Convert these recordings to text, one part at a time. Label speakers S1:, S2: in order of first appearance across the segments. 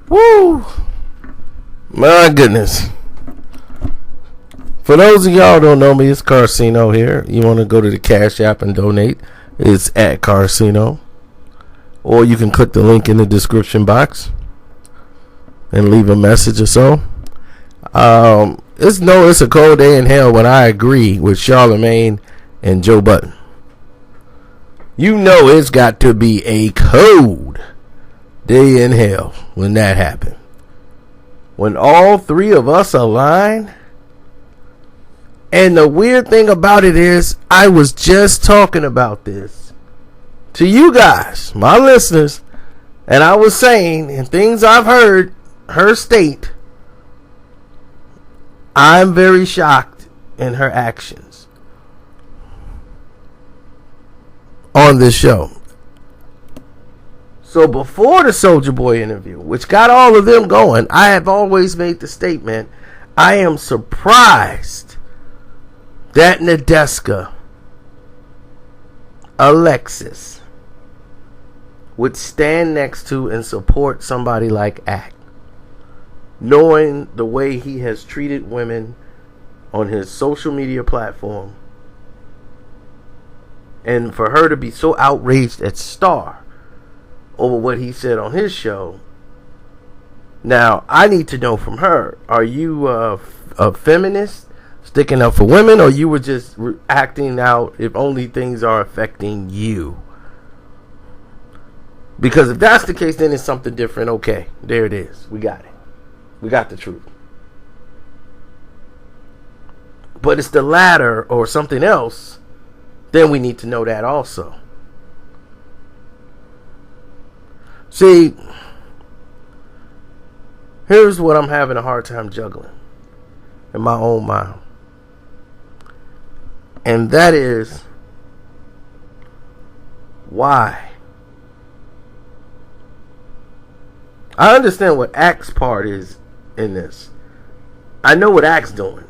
S1: Woo! My goodness. For those of y'all who don't know me, it's Karceno here. You want to go to the Cash App and donate. It's at Karceno. Or you can click the link in the description box and leave a message or so. It's a cold day in hell when I agree with Charlamagne and Joe Budden. You know it's got to be a cold day in hell when that happened. When all three of us align. And the weird thing about it is, I was just talking about this to you guys, my listeners, and I was saying, and things I've heard her state, I'm very shocked in her actions on this show. So before the Soulja Boy interview, which got all of them going, I have always made the statement, I am surprised that Nadeska, Alexis, would stand next to and support somebody like Act, knowing the way he has treated women on his social media platform, and for her to be so outraged at Star over what he said on his show. Now, I need to know from her, are you a feminist sticking up for women, or you were just acting out if only things are affecting you? Because if that's the case, then it's something different. Okay, there it is. We got it. We got the truth. But it's the latter or something else, then we need to know that also. See, here's what I'm having a hard time juggling in my own mind. And that is, why? I understand what Act's part is in this. I know what Act's doing.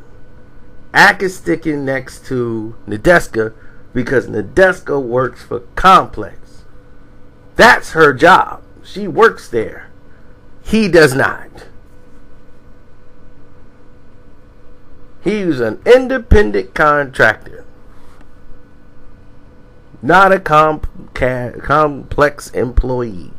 S1: Act is sticking next to Nadeska because Nadeska works for Complex. That's her job. She works there. He does not. He's an independent contractor, not a complex employee.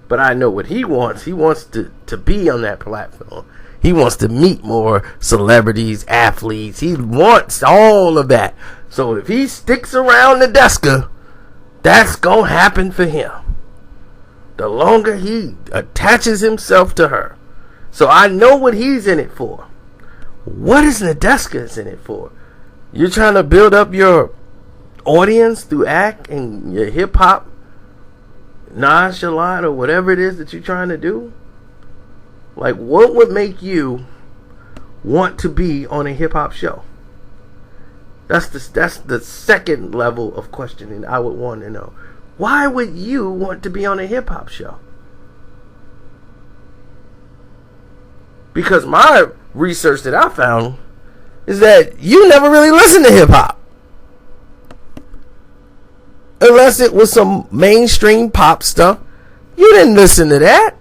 S1: But I know what he wants. He wants to be on that platform. He wants to meet more celebrities, athletes. He wants all of that. So if he sticks around Nadeska, that's going to happen for him. The longer he attaches himself to her. So I know what he's in it for. What is Nadeska in it for? You're trying to build up your audience through Act and your hip-hop nonchalant or whatever it is that you're trying to do? Like, what would make you want to be on a hip-hop show? That's the second level of questioning I would want to know. Why would you want to be on a hip-hop show? Because my research that I found is that you never really listen to hip-hop. Unless it was some mainstream pop stuff. You didn't listen to that.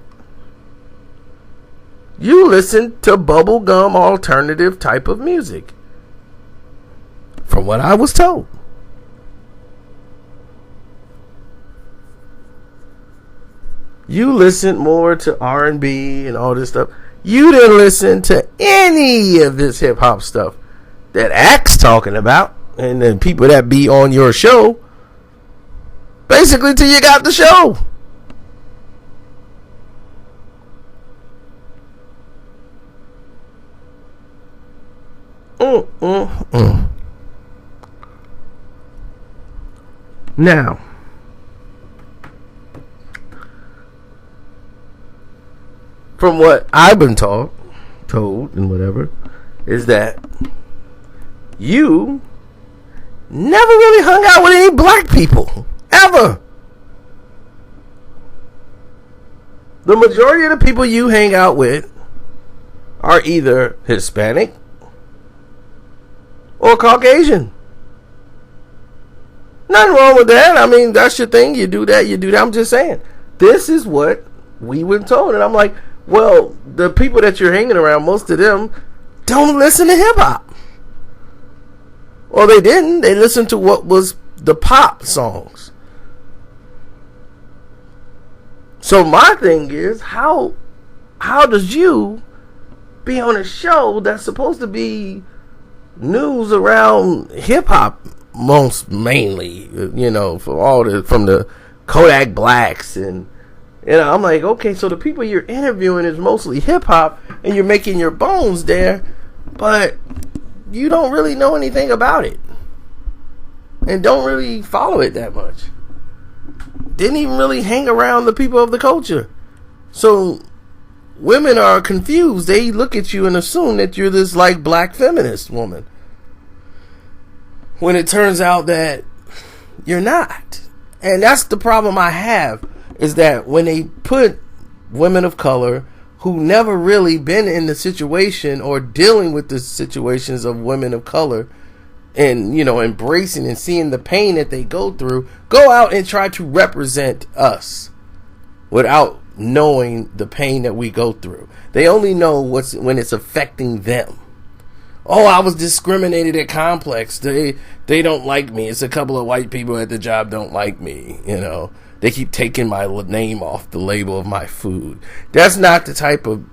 S1: You listened to bubblegum alternative type of music. From what I was told. You listened more to R&B and all this stuff. You didn't listen to any of this hip hop stuff that Act's talking about, and the people that be on your show. Basically till you got the show. Now, from what I've been told and whatever, is that you never really hung out with any black people. Ever. The majority of the people you hang out with are either Hispanic or Caucasian. Nothing wrong with that. I mean, that's your thing. You do that. I'm just saying. this is what we were told. And I'm like, well, the people that you're hanging around, most of them don't listen to hip hop. Well, they didn't. They listened to what was the pop songs. So my thing is, how does you be on a show that's supposed to be news around hip hop, most mainly, from the Kodak Blacks, and I'm like, okay, so the people you're interviewing is mostly hip hop, and you're making your bones there, but you don't really know anything about it, and don't really follow it that much. Didn't even really hang around the people of the culture. So women are confused. They look at you and assume that you're this like black feminist woman, when it turns out that you're not. And that's the problem I have, is that when they put women of color who never really been in the situation or dealing with the situations of women of color, and embracing and seeing the pain that they go through, go out and try to represent us without knowing the pain that we go through. They only know when it's affecting them. Oh, I was discriminated at Complex. They don't like me. It's a couple of white people at the job don't like me. They keep taking my name off the label of my food. That's not the type of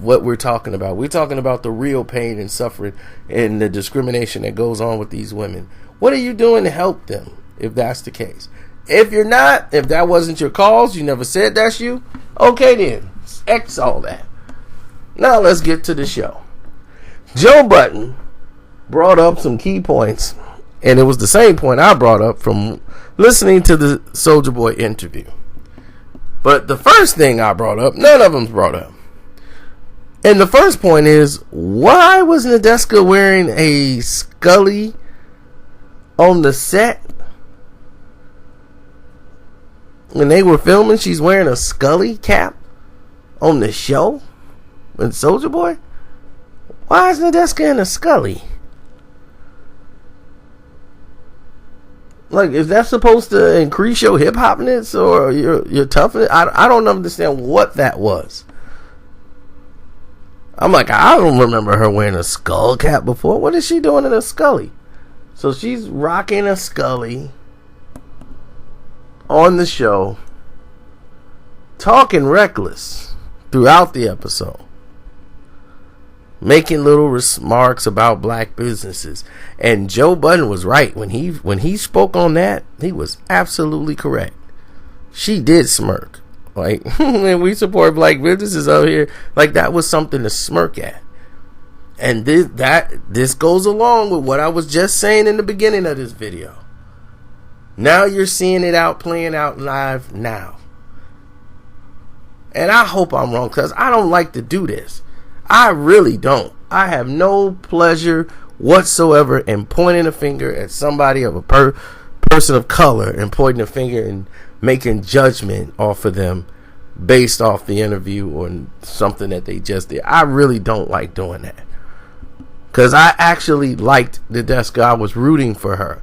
S1: what we're talking about. We're talking about the real pain and suffering and the discrimination that goes on with these women. What are you doing to help them, if that's the case? If you're not, if that wasn't your cause, you never said that's you, okay then, X all that. Now let's get to the show. Joe Budden brought up some key points, and it was the same point I brought up from listening to the Soulja Boy interview. But the first thing I brought up, none of them's brought up. And the first point is, why was Nadeska wearing a Scully on the set? When they were filming, she's wearing a Scully cap on the show with Soulja Boy? Why is Nadeska in a Scully? Like, is that supposed to increase your hip hopness or your toughness? I don't understand what that was. I'm like, I don't remember her wearing a skull cap before. What is she doing in a Scully? So she's rocking a Scully on the show, talking reckless throughout the episode, making little remarks about black businesses. And Joe Budden was right. When he spoke on that, he was absolutely correct. She did smirk. Like, when we support black businesses out here, like, that was something to smirk at. And this goes along with what I was just saying in the beginning of this video. Now you're seeing it playing out live now. And I hope I'm wrong, because I don't like to do this. I really don't. I have no pleasure whatsoever in pointing a finger at somebody of a person of color and pointing a finger and making judgment off of them based off the interview or something that they just did. I really don't like doing that, because I actually liked Nadeska. I was rooting for her.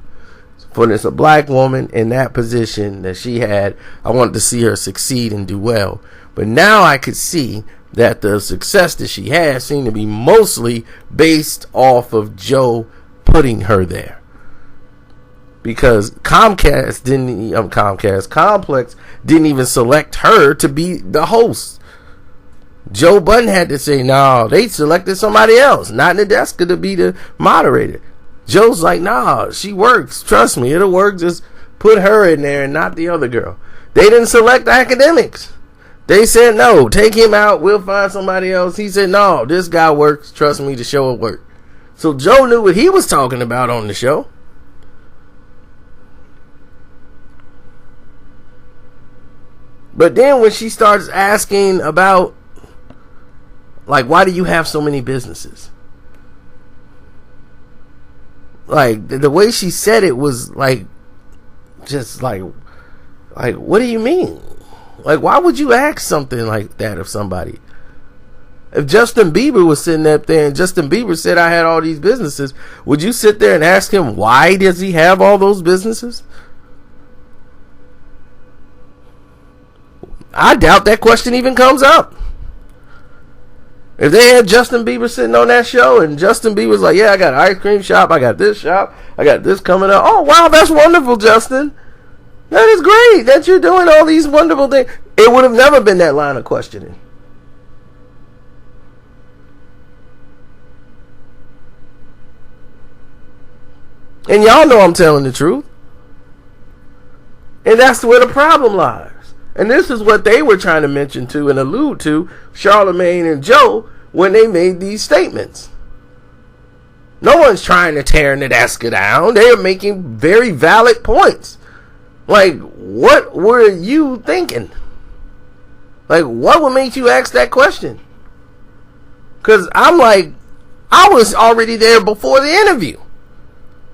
S1: For this, a black woman in that position that she had, I wanted to see her succeed and do well. But now I could see that the success that she had seemed to be mostly based off of Joe putting her there. Because Complex didn't even select her to be the host. Joe Budden had to say, no, they selected somebody else, not Nadeska, to be the moderator. Joe's like, nah, she works. Trust me, it'll work. Just put her in there and not the other girl. They didn't select academics. They said, no, take him out. We'll find somebody else. He said, no, this guy works. Trust me, the show will work. So Joe knew what he was talking about on the show. But then when she starts asking about, like, why do you have so many businesses? Like, the way she said it was like, just like, what do you mean? Like, why would you ask something like that of somebody? If Justin Bieber was sitting up there and Justin Bieber said, I had all these businesses, would you sit there and ask him, why does he have all those businesses? I doubt that question even comes up. If they had Justin Bieber sitting on that show and Justin Bieber's like, yeah, I got an ice cream shop, I got this shop, I got this coming up. Oh, wow, that's wonderful, Justin. That is great that you're doing all these wonderful things. It would have never been that line of questioning. And y'all know I'm telling the truth. And that's where the problem lies. And this is what they were trying to mention to and allude to, Charlamagne and Joe, when they made these statements. No one's trying to tear Nadeska down. They are making very valid points. Like, what were you thinking? Like, what would make you ask that question? Because I'm like, I was already there before the interview.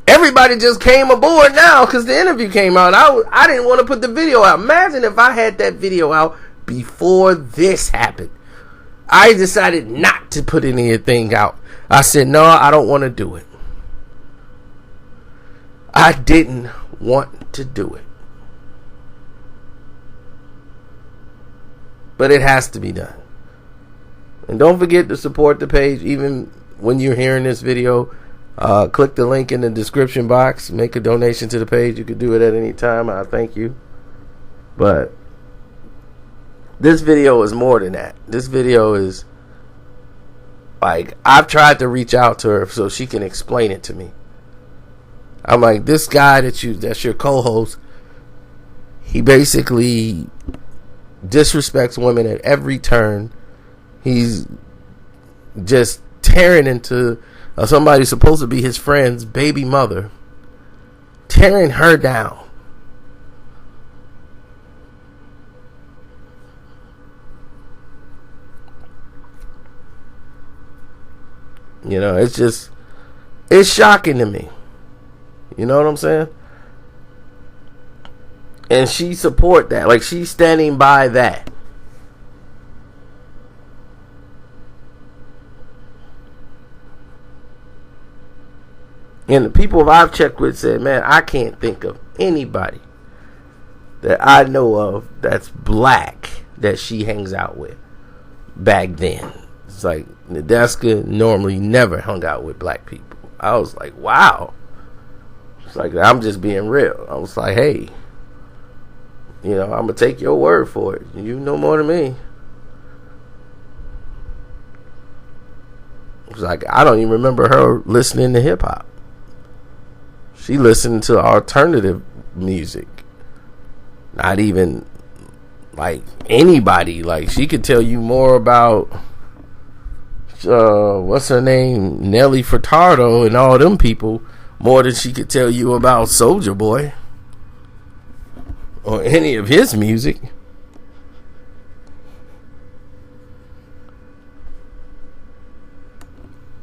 S1: Everybody just came aboard now because the interview came out. I didn't want to put the video out. Imagine if I had that video out before this happened. I decided not to put anything out. I said, no, I don't want to do it. I didn't want to do it. But it has to be done. And don't forget to support the page even when you're hearing this video. Click the link in the description box. Make a donation to the page. You can do it at any time. I thank you. But this video is more than that. This video is like, I've tried to reach out to her so she can explain it to me. I'm like, this guy that's your co-host, he basically disrespects women at every turn. He's just tearing into somebody who's supposed to be his friend's baby mother, tearing her down. You know, it's shocking to me. You know what I'm saying? And she support that. Like, she's standing by that. And the people I've checked with said, man, I can't think of anybody that I know of that's black that she hangs out with back then. It's like, Nadeska normally never hung out with black people. I was like, wow. It's like, I'm just being real. I was like, hey, you know, I'm going to take your word for it. You know more than me. It's like, I don't even remember her listening to hip hop. She listened to alternative music. Not even like anybody. Like, she could tell you more about what's her name, Nelly Furtado and all them people more than she could tell you about Soulja Boy or any of his music.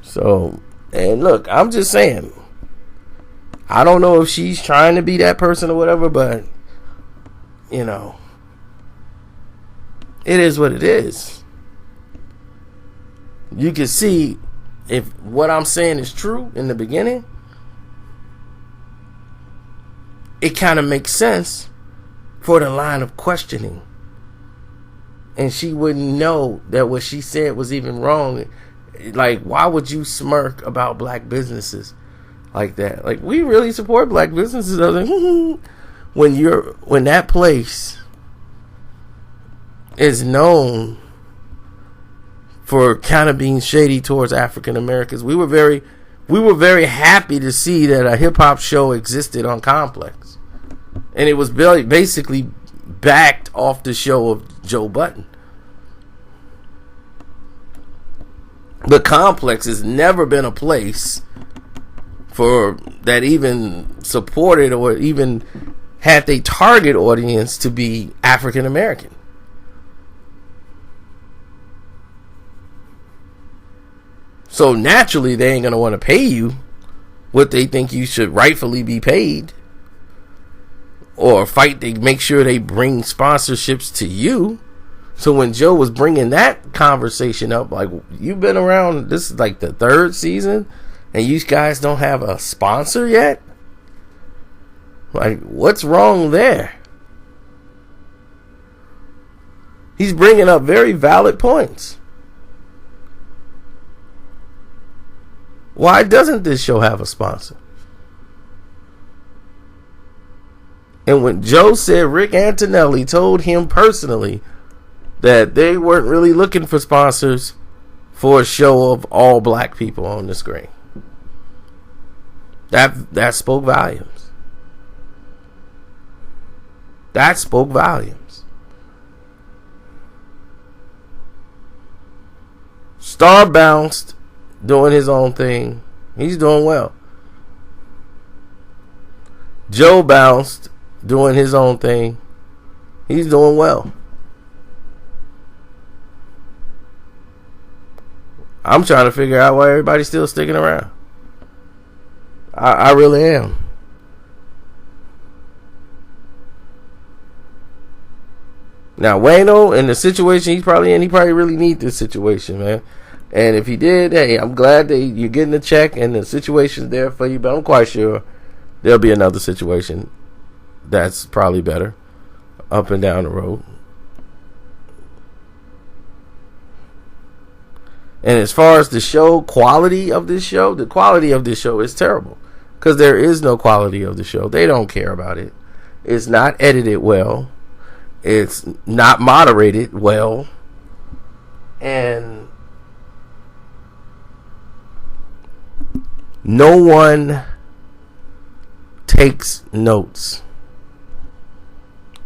S1: So, and look, I'm just saying, I don't know if she's trying to be that person or whatever, but, you know, it is what it is. You can see if what I'm saying is true in the beginning, it kind of makes sense for the line of questioning. And she wouldn't know that what she said was even wrong. Like, why would you smirk about black businesses like that? Like, we really support black businesses. I was like, when that place is known for kind of being shady towards African Americans, we were very happy to see that a hip hop show existed on Complex, and it was basically backed off the show of Joe Budden. The Complex has never been a place for that even supported or even had a target audience to be African American. So naturally, they ain't going to want to pay you what they think you should rightfully be paid, or fight to make sure they bring sponsorships to you. So when Joe was bringing that conversation up, like, you've been around, this is like the third season, and you guys don't have a sponsor yet? Like, what's wrong there? He's bringing up very valid points. Why doesn't this show have a sponsor? And when Joe said Rick Antonelli told him personally that they weren't really looking for sponsors for a show of all black people on the screen, that spoke volumes. That spoke volumes. Star bounced, doing his own thing. He's doing well. Joe bounced, doing his own thing. He's doing well. I'm trying to figure out why everybody's still sticking around. I really am. Now, Wayno, in the situation he's probably in, he probably really needs this situation, man. And if he did, hey, I'm glad that you're getting a check and the situation's there for you, but I'm quite sure there'll be another situation that's probably better up and down the road. And as far as the show, quality of this show, the quality of this show is terrible. Because there is no quality of the show. They don't care about it. It's not edited well. It's not moderated well. And no one takes notes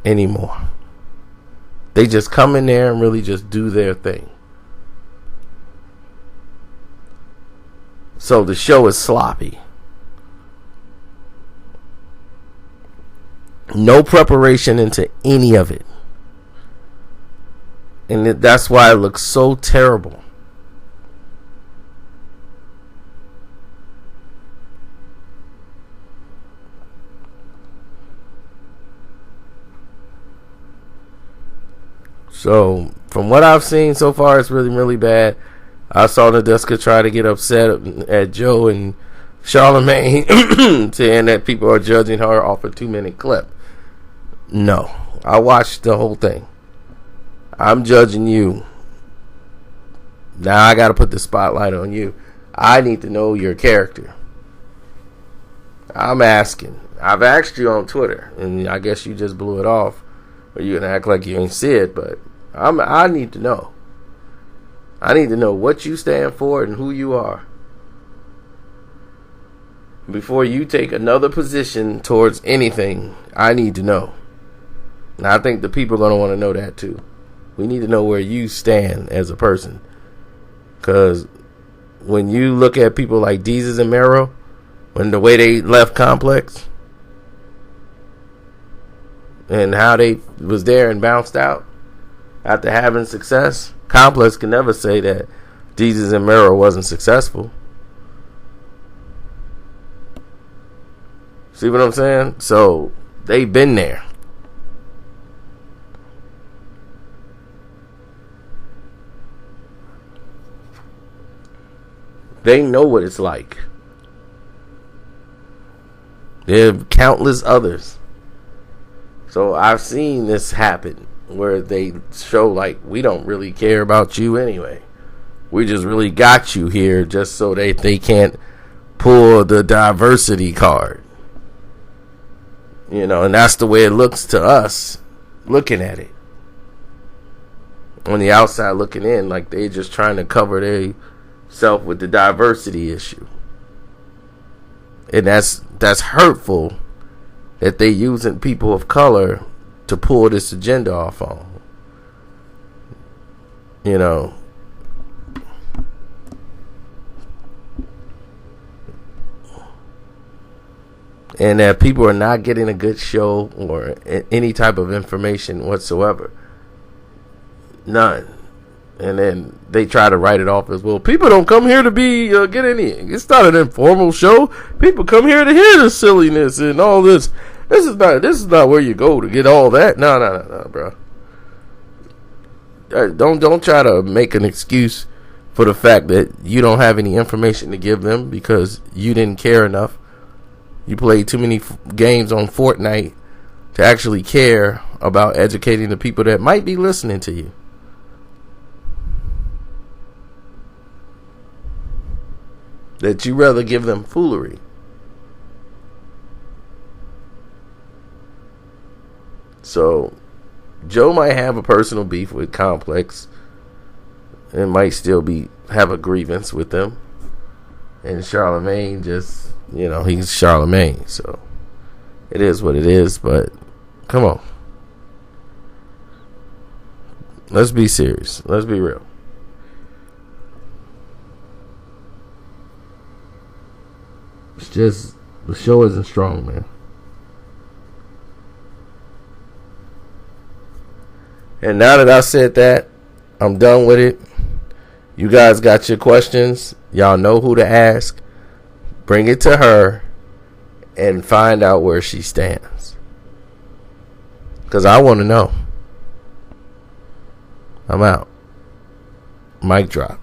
S1: anymore. They just come in there and really just do their thing. So the show is sloppy. No preparation into any of it. And that's why it looks so terrible. So, from what I've seen so far, it's really, really bad. I saw Nadeska try to get upset at Joe and Charlamagne, saying that people are judging her off a 2-minute clip. No, I watched the whole thing. I'm judging you. Now I got to put the spotlight on you. I need to know your character. I'm asking. I've asked you on Twitter, and I guess you just blew it off, or you're gonna act like you ain't see it. But I need to know. I need to know what you stand for and who you are before you take another position towards anything. I need to know. And I think the people are going to want to know that too. We need to know where you stand as a person. Because when you look at people like Deezus and Mero, when the way they left Complex and how they was there and bounced out after having success, Complex can never say that Deezus and Mero wasn't successful. See what I'm saying? So they've been there. They know what it's like. There are countless others. So I've seen this happen where they show like, we don't really care about you anyway. We just really got you here just so they can't pull the diversity card. You know, and that's the way it looks to us looking at it. On the outside looking in, like they just trying to cover their self with the diversity issue. And that's hurtful that they using people of color to pull this agenda off on. You know. And that people are not getting a good show or any type of information whatsoever. None. And then they try to write it off as, well, people don't come here to be get any. It's not an informal show. People come here to hear the silliness and all this. This is not where you go to get all that. No, bro. Don't try to make an excuse for the fact that you don't have any information to give them because you didn't care enough. You played too many games on Fortnite to actually care about educating the people that might be listening to you. that you rather give them foolery. So Joe might have a personal beef with Complex and might still have a grievance with them. And Charlamagne just, he's Charlamagne. So it is what it is. But come on. Let's be serious. Let's be real. It's just, the show isn't strong, man. And now that I said that, I'm done with it. You guys got your questions. Y'all know who to ask. Bring it to her and find out where she stands. Because I want to know. I'm out. Mic drop.